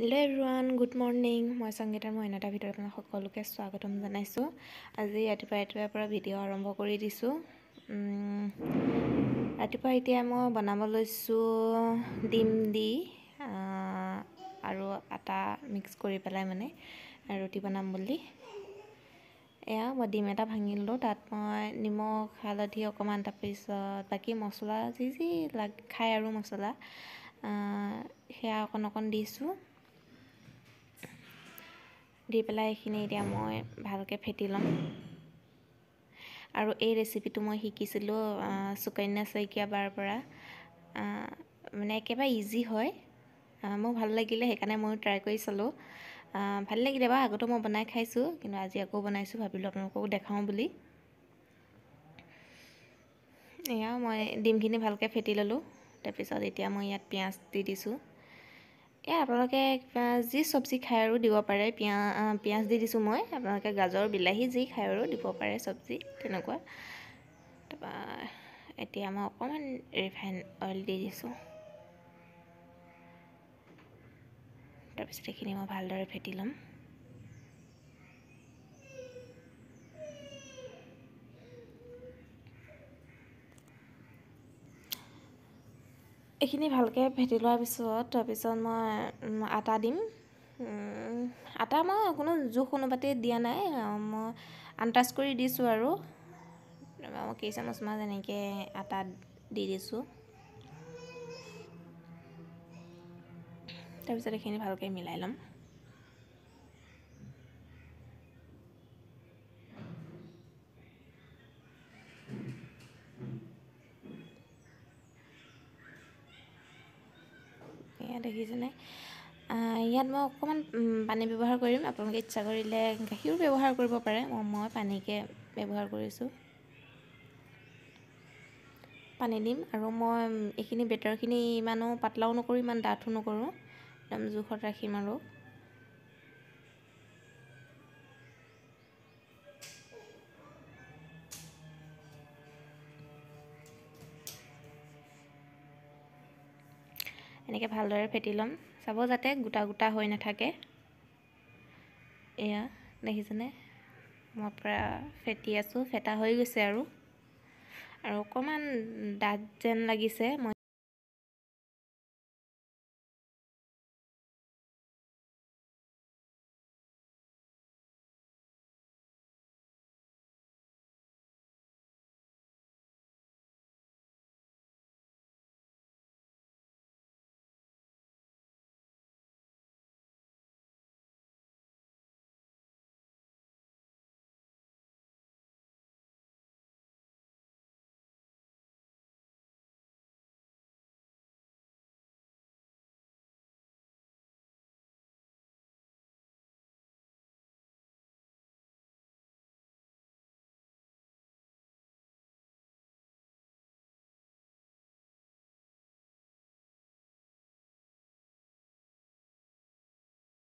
Hello everyone good morning मैं संगीतार मैं एटा भितर आपन सकलोके स्वागतम जनाइছো আজি ৰাতিপুৱাৰ পৰা ভিডিও আৰম্ভ কৰি দিছো ৰাতিপুৱা এতিয়া মই বনাব লৈছো ডিম দি আৰু আটা মিক্স কৰি পেলাই মানে ৰুটি বনাম বুলি এয়া মই ডিম এটা ভাঙিলো তাত মই নিমখ হালধি অকমান তাৰপিছত বাকি মছলা যি খাই আৰু মছলা হেয়া অকন দিছো দি পেলাই এখিনি এতিয়া মই ভালকে ফেটি লম আৰু এই ৰেচিপিটো মই শিকিছিলো সুকন্যা শইকীয়া বাৰ পৰা মানে একেবাৰে ইজি হয় মোৰ ভাল লাগিলে হেকানে মই ট্ৰাই কৰি চালো ভাল লাগিলে বা আগতো মই বনাই খাইছো কিন্তু আজি আকৌ বনাইছো ভাবিলো আপোনালোকক দেখাও বুলি এয়া মই ডিমখিনি ভালকে ফেটি ললো তাৰপিছত এতিয়া মই ইয়াত পিয়াজ দি দিছো এ আপোনালোকে যি সবজি খাই আৰু দিব পাৰে পিয়াজ দি দিছো মই আপোনালোকে গাজৰ বিলাহী যি খাই আৰু দিব পাৰে সবজি তেনেকুৱা তবা এতিয়া মই অকমান ৰিফাইন অইল দি দিছো তাৰপিছত এখিনি মই ভালদৰে ফেটি লম এখিনি ভালকে ফেটি লোৱাৰ পিছত তাৰপিছত মই আটা দিম আটা মই কোনো জোখ অনুপাতে দিয়া নাই মই আন্দাজ কৰি দিছো আৰু মই কেই চামুচ মান এনেকে আটা দি দিছো তাৰপিছত এখিনি ভালকে মিলাই লম দেখিছেনে ইয়াত মই অকমান পানী ব্যৱহাৰ কৰিম আপোনালোকে ইচ্ছা কৰিলে গাখীৰ ব্যৱহাৰ কৰিব পাৰে মই পানীকে ব্যৱহাৰ কৰিছো পানী দিম আৰু মই এখিনি বেটাৰখিনি ইমানো পাতলাও নকৰো ইমান ডাঠো নকৰো একদম জোখত ৰাখিম আৰু এনেকে ভালদৰে ফেটি লম চাব যাতে গুটা গুটা হৈ নাথাকে এয়া দেখিছেনে মই পৰা ফেটি আছো ফেটা হৈ গৈছে আৰু অকমান ডাঠ যেন লাগিছে মই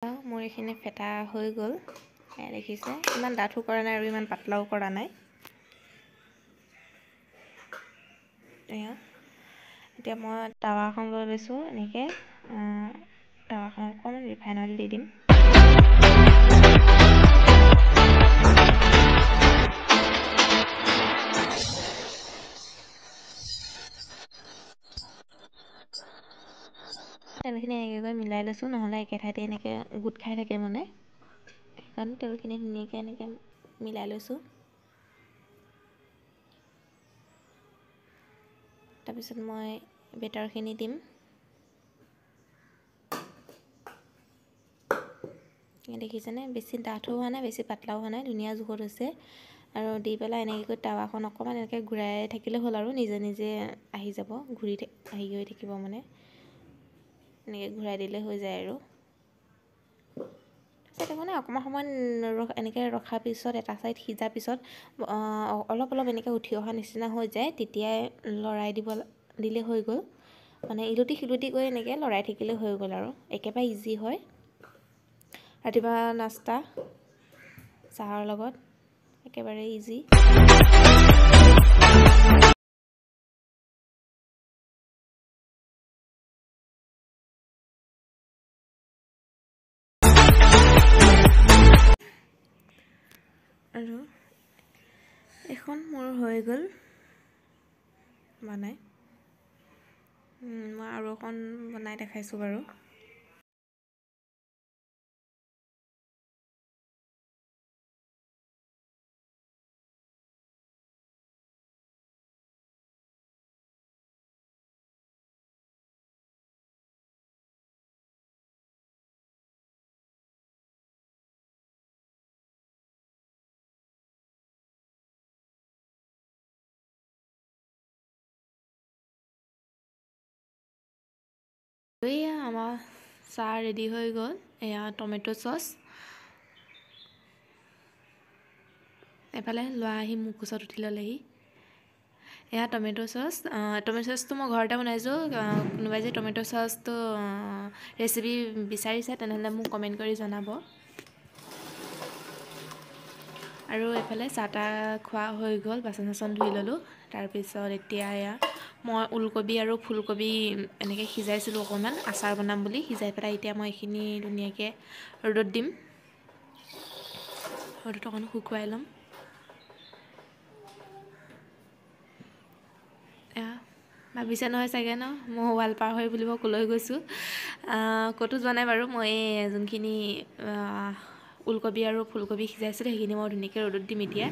মোৰ এখিনি ফেটা হৈ গল দেখিছে ইমান ডাঠো কৰা নাই আৰু ইমান পাতলাও কৰা নাই এয়া এতিয়া মই তাৱাখন লৈ লৈছো এনেকে তাৱাখন অকমান ৰিফাইন অইল দি দিম তেলখিনি এনেকৈ মিলাই লৈছো নহলে একে ঠাইতে এনেকে গুট খাই থাকে মানে কাৰণ তেলখিনি ধুনীয়াকৈ এনেকে মিলাই লৈছো তাৰপিছত মই বেটাৰখিনি দিম দেখিছেনে বেছি ডাঠো হোৱা নাই বেছি পাতলাও হোৱা নাই ধুনীয়া জোখত হৈছে আৰু দি পেলাই এনেকৈ তাৱাখন অকমান এনেকে ঘূৰাই থাকিলে হ'ল আৰু নিজে নিজে আহি যাব ঘূৰি আহি গৈ থাকিব মানে এনেকে ঘূৰাই দিলে হৈ যায় আৰু মানে অকমান সময় এনেকে ৰখা পিছত এটা সাইড সিজা পিছত অলপ এনেকে উঠি অহা নিচিনা হৈ যায় তেতিয়া লৰাই দিলে হৈ গল মানে ইলুটি খিলুটি কৰি এনেকে লৰাই থাকিলে হৈ গল আৰু একেবাৰে ইজি হয় ৰাতিপুৱা নাস্তা চাহৰ লগত একেবাৰে ইজি আৰু এখন মোৰ হৈ গ'ল বনাই। মই আৰু এখন বনাই দেখাইছোঁ বাৰু। এয়া আমাৰ চাহ ৰেডি হৈ গ'ল। এয়া টমেট' চচ। এফালে ল'ৰা আহি মোক কোচত উঠি ল'লেহি। এয়া টমেট' চচ। টমেট' চচটো মই ঘৰতে বনাইছোঁ। কোনোবাই যে টমেট' চচটো ৰেচিপি বিচাৰিছে তেনেহ'লে মোক কমেণ্ট কৰি জনাব। আৰু এইফালে চাহ তাহ খোৱা হৈ গ'ল, বাচন চাচন ধুই ল'লোঁ। তাৰপিছত এতিয়া এয়া মই ওলকবি আৰু ফুলকবি এনেকৈ সিজাইছিলোঁ অকণমান আচাৰ বনাম বুলি। সিজাই পেলাই এতিয়া মই এইখিনি ধুনীয়াকৈ ৰ'দত দিম। ৰ'দত অকণ শুকুৱাই ল'ম। ভাবিছে নহয় চাগে ন মই ৱাল পাৰ হৈ বুলিব ক'লৈ গৈছোঁ। ক'তো যোৱা নাই বাৰু। মই এই যোনখিনি ওলকবি আৰু ফুলকবি সিজাইছিলোঁ সেইখিনি মই ধুনীয়াকৈ ৰ'দত দিম এতিয়া।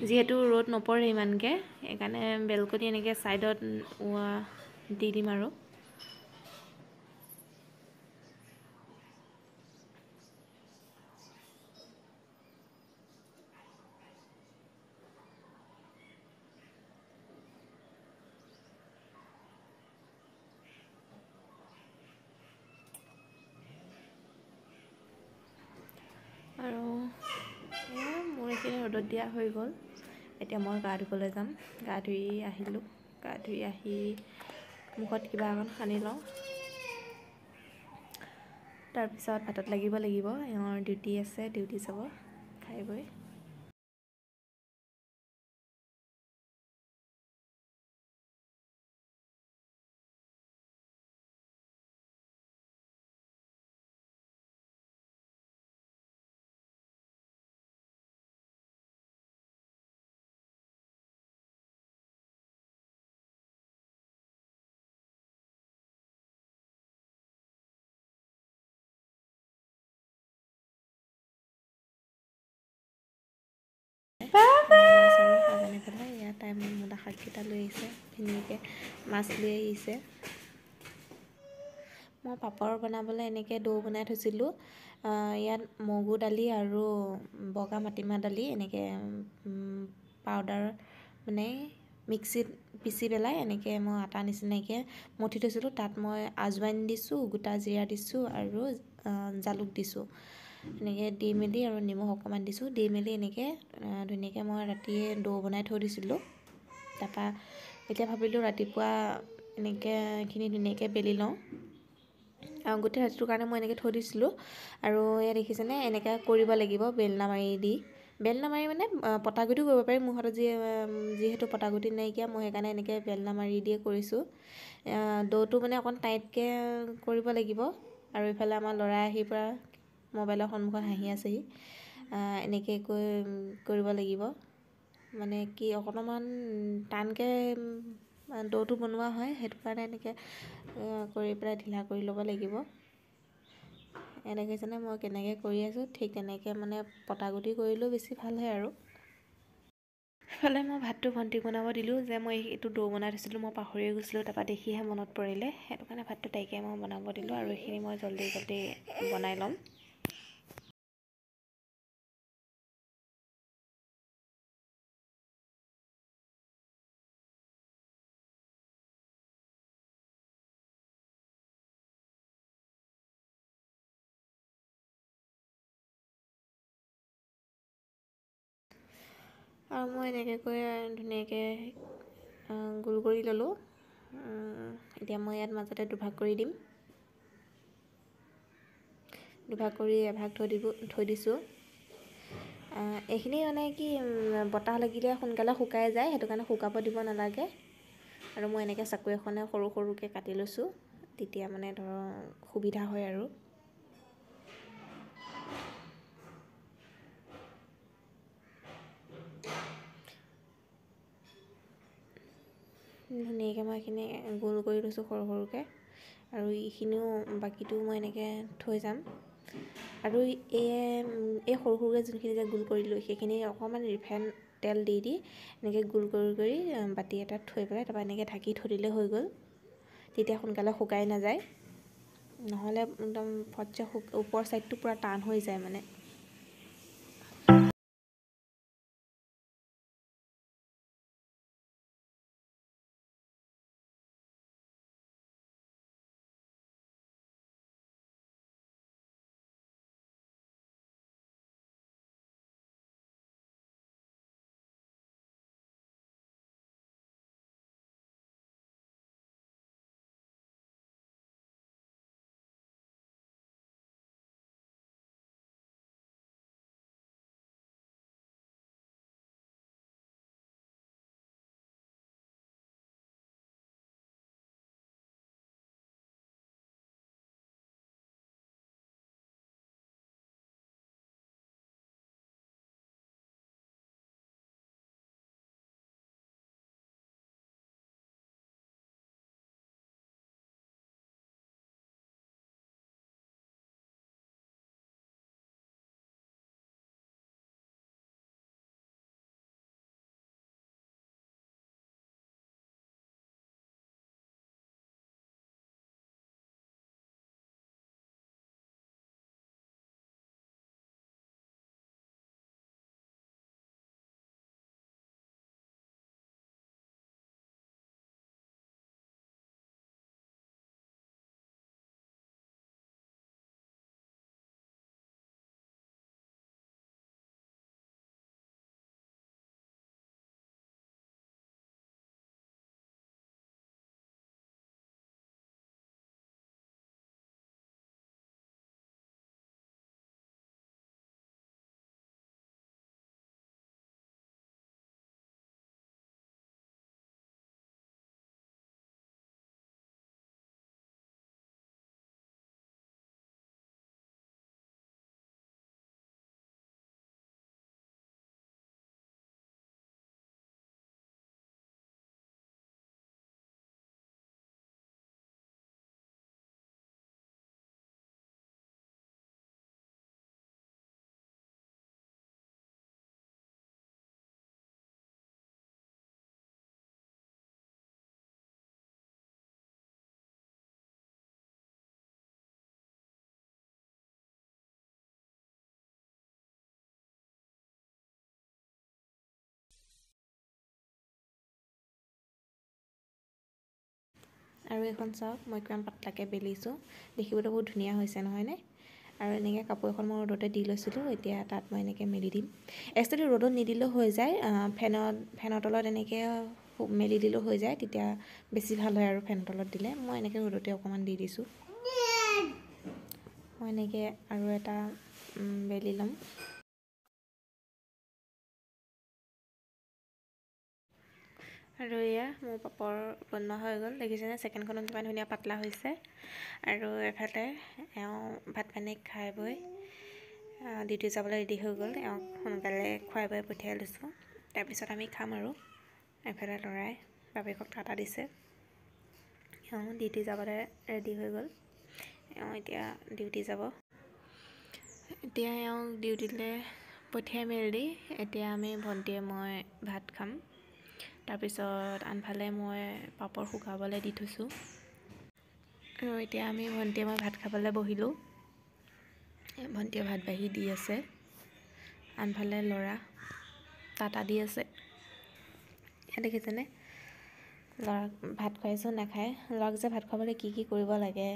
যিহেতু ৰ'দ নপৰে ইমানকৈ, সেইকাৰণে বেলকনি এনেকৈ ছাইডত দি দিম আৰু। আৰু মোৰ এইখিনি ৰ'দত দিয়া হৈ গ'ল। এতিয়া মই গা ধুবলৈ যাম। গা ধুই আহিলোঁ। গা ধুই আহি মুখত কিবা এখন সানি লওঁ। তাৰপিছত ভাতত লাগিব এওঁৰ ডিউটি আছে, ডিউটি যাব। খাই বৈ আনি পেলাই ইয়াত টাইম মোটা শাককেইটা লৈ আহিছে, ধুনীয়াকৈ মাছ লৈ আহিছে। মই পাপৰ বনাবলৈ এনেকৈ ডো বনাই থৈছিলোঁ। ইয়াত মগু দালি আৰু বগা মাটিমাহ দালি এনেকৈ পাউদাৰ মানে মিক্সিত পিচি পেলাই এনেকৈ মই আটা নিচিনাকৈ মঠি থৈছিলোঁ। তাত মই আজৱাইন দিছোঁ, গোটা জিৰা দিছোঁ আৰু জালুক দিছোঁ। এনেকৈ দি মেলি আৰু নিমখ অকণমান দিছোঁ। দি মেলি এনেকৈ ধুনীয়াকৈ মই ৰাতিয়ে ডো বনাই থৈ দিছিলোঁ। তাৰপৰা এতিয়া ভাবিলোঁ ৰাতিপুৱা এনেকৈ এইখিনি ধুনীয়াকৈ বেলি লওঁ। গোটেই ৰাতিটোৰ কাৰণে মই এনেকৈ থৈ দিছিলোঁ। আৰু এয়া দেখিছেনে এনেকৈ কৰিব লাগিব বেলনা মাৰি দি। বেলনা মাৰি মানে পটাগুটিও কৰিব পাৰি। মোৰ হাতত যিহেতু পটাগুটি নাইকিয়া, মই সেইকাৰণে এনেকৈ বেলনা মাৰি দিয়ে কৰিছোঁ। ডোটো মানে অকণ টাইটকৈ কৰিব লাগিব। আৰু ইফালে আমাৰ ল'ৰাই আহি পৰা মোবাইলৰ সন্মুখত হাঁহি আছেহি। এনেকৈ কৰিব লাগিব। মানে কি অকণমান টানকৈ ডোটো বনোৱা হয়, সেইটো কাৰণে এনেকৈ কৰি পেলাই ঢিলা কৰি ল'ব লাগিব। দেখিছেনে মই কেনেকৈ কৰি আছোঁ, ঠিক তেনেকৈ মানে পটাগুটি কৰিলেও বেছি ভাল হয় আৰু। সেইফালে মই ভাতটো ভণ্টিক বনাব দিলোঁ। যে মই এইটো ডো বনাই থৈছিলোঁ, মই পাহৰিয়ে গৈছিলোঁ। তাৰপৰা দেখিহে মনত পৰিলে, সেইটো কাৰণে ভাতটো তাইকে মই বনাব দিলোঁ। আৰু এইখিনি মই জল্দি বনাই ল'ম। আৰু মই এনেকৈ ধুনীয়াকৈ গোল কৰি ল'লোঁ। এতিয়া মই ইয়াত মাজতে দুভাগ কৰি দিম। দুভাগ কৰি এভাগ থৈ দিছোঁ। এইখিনি মানে কি বতাহ লাগিলে সোনকালে শুকাই যায়, সেইটো কাৰণে শুকাব দিব নালাগে। আৰু মই এনেকৈ চাকু এখনে সৰু সৰুকৈ কাটি লৈছোঁ, তেতিয়া মানে ধৰক সুবিধা হয় আৰু। ধুনীয়াকৈ মই এইখিনি গোল কৰি লৈছোঁ সৰু সৰুকৈ আৰু এইখিনিও বাকীটো মই এনেকৈ থৈ যাম আৰু এই সৰু সৰুকৈ যোনখিনি যে গোল কৰিলোঁ সেইখিনি অকণমান ৰিফাইন তেল দি এনেকৈ গোল কৰি বাতি এটাত থৈ পেলাই তাৰপৰা এনেকৈ ঢাকি থৈ দিলে হৈ গ'ল তেতিয়া সোনকালে শুকাই নাযায় নহ'লে একদম ফটছে ওপৰ ছাইডটো পূৰা টান হৈ যায় মানে আৰু এইখন চাওক মই কিমান পাতলাকৈ বেলিছোঁ দেখিবলৈ বহুত ধুনীয়া হৈছে নহয়নে আৰু এনেকৈ কাপোৰ এখন মই ৰ'দতে দি লৈছিলোঁ এতিয়া তাত মই এনেকৈ মেলি দিম একচুৱেলি ৰ'দত নিদিলেও হৈ যায় ফেনৰ তলত এনেকৈ মেলি দিলেও হৈ যায় তেতিয়া বেছি ভাল হয় আৰু ফেনৰ তলত দিলে মই এনেকৈ ৰ'দতে অকণমান দি দিছোঁ মই এনেকৈ আৰু এটা বেলি ল'ম আৰু এয়া মোৰ পাপৰ বনোৱা হৈ গ'ল দেখিছেনে ছেকেণ্ডখনত কিমান ধুনীয়া পাতলা হৈছে আৰু এফালে এওঁ ভাত পানী খাই বৈ ডিউটি যাবলৈ ৰেডি হৈ গ'ল এওঁক সোনকালে খুৱাই বৈ পঠিয়াই লৈছোঁ তাৰপিছত আমি খাম আৰু এফালে ল'ৰাই বাপেকক টাটা দিছে এওঁ ডিউটি যাবলৈ ৰেডি হৈ গ'ল এওঁ এতিয়া ডিউটি যাব এতিয়া এওঁক ডিউটিলৈ পঠিয়াই মেলি এতিয়া আমি ভণ্টিয়ে মই ভাত খাম তাৰপিছত আনফালে মই পাপৰ শুকাবলৈ দি থৈছোঁ আৰু এতিয়া আমি ভণ্টিয়ে মই ভাত খাবলৈ বহিলোঁ ভণ্টিয়ে ভাত বাঢ়ি দি আছে আনফালে ল'ৰা টাটা দি আছে ইয়াত দেখিছেনে ল'ৰাক ভাত খুৱাইছোঁ নাখায় ল'ৰাক যে ভাত খুৱাবলৈ কি কৰিব লাগে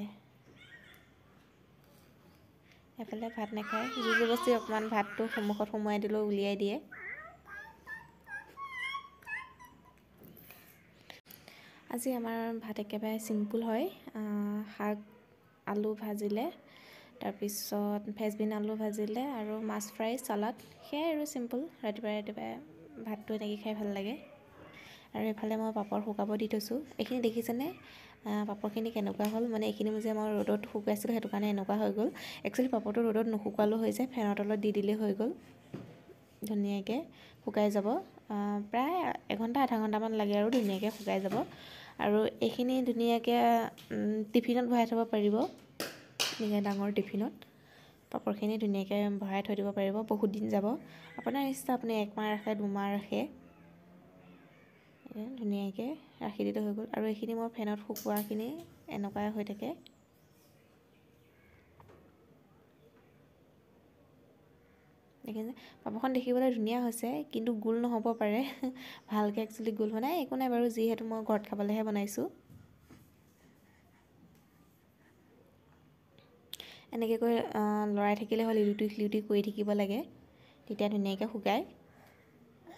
এফালে ভাত নাখায় জোৰ জবৰদস্তি অকণমান ভাতটো সন্মুখত সোমোৱাই দিলেও উলিয়াই দিয়ে আজি আমাৰ ভাত একেবাৰে চিম্পুল হয় শাক আলু ভাজিলে তাৰপিছত ফ্ৰেঞ্চবিন আলু ভাজিলে আৰু মাছ ফ্ৰাই চালাড সেয়াই আৰু চিম্পুল ৰাতিপুৱাই ভাতটো এনেকৈ খাই ভাল লাগে আৰু এইফালে মই পাপৰ শুকাব দি থৈছোঁ এইখিনি দেখিছেনে পাপৰখিনি কেনেকুৱা হ'ল মানে এইখিনি যে মই ৰ'দত শুকুৱাইছিলোঁ সেইটো কাৰণে এনেকুৱা হৈ গ'ল একচুৱেলি পাপৰটো ৰ'দত নুশুকুৱালেও হৈ যায় ফেনৰ তলত দি দিলেই হৈ গ'ল ধুনীয়াকৈ শুকাই যাব প্ৰায় এঘণ্টা আধা ঘণ্টামান লাগে আৰু ধুনীয়াকৈ শুকাই যাব। আৰু এইখিনি ধুনীয়াকৈ টিফিনত ভৰাই থ'ব পাৰিব, এনেকৈ ডাঙৰ টিফিনত পাপৰখিনি ধুনীয়াকৈ ভৰাই থৈ দিব পাৰিব, বহুত দিন যাব। আপোনাৰ ইচ্ছা, আপুনি 1 মাহ ৰাখে 2 মাহ ৰাখে, ধুনীয়াকৈ ৰাখি দিলে হৈ গ'ল। আৰু এইখিনি মই ফেনত শুকুৱাখিনি এনেকুৱাই হৈ থাকে। দেখিছে পাপৰখন দেখিবলৈ ধুনীয়া হৈছে, কিন্তু গোল নহ'ব পাৰে ভালকৈ একচুৱেলি গোল হোৱা নাই। একো নাই বাৰু, যিহেতু মই ঘৰত খাবলৈহে বনাইছোঁ। এনেকৈ কৰি লৰাই থাকিলে হ'ল, ইলুটি কৰি থাকিব লাগে, তেতিয়া ধুনীয়াকৈ শুকায়।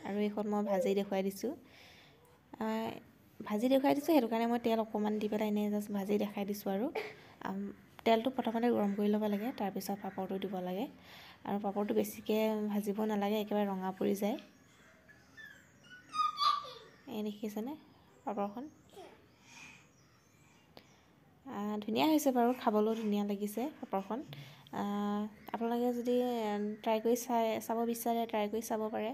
আৰু এইখন মই ভাজি দেখুৱাই দিছোঁ, সেইটো কাৰণে মই তেল অকণমান দি পেলাই এনেই জাষ্ট ভাজি দেখাই দিছোঁ। আৰু তেলটো প্ৰথমতে গৰম কৰি ল'ব লাগে, তাৰপিছত পাপৰটো দিব লাগে। আৰু পাপৰটো বেছিকৈ ভাজিব নালাগে, একেবাৰে ৰঙা পৰি যায়। এই দেখিছেনে পাপৰখন? ধুনীয়া হৈছে বাৰু, খাবলৈও ধুনীয়া লাগিছে পাপৰখন। আপোনালোকে যদি ট্ৰাই কৰি চাব বিচাৰে, ট্ৰাই কৰি চাব পাৰে।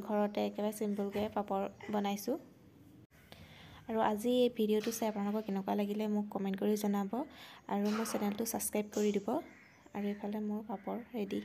ঘৰতে একেবাৰে চিম্পুলকৈ পাপৰ বনাইছোঁ। আৰু আজি এই ভিডিঅ'টো চাই আপোনালোকৰ কেনেকুৱা লাগিলে মোক কমেণ্ট কৰি জনাব। আৰু মোৰ চেনেলটো ছাবস্ক্ৰাইব কৰি দিব। আৰু এইফালে মোৰ পাপৰ ৰেডি।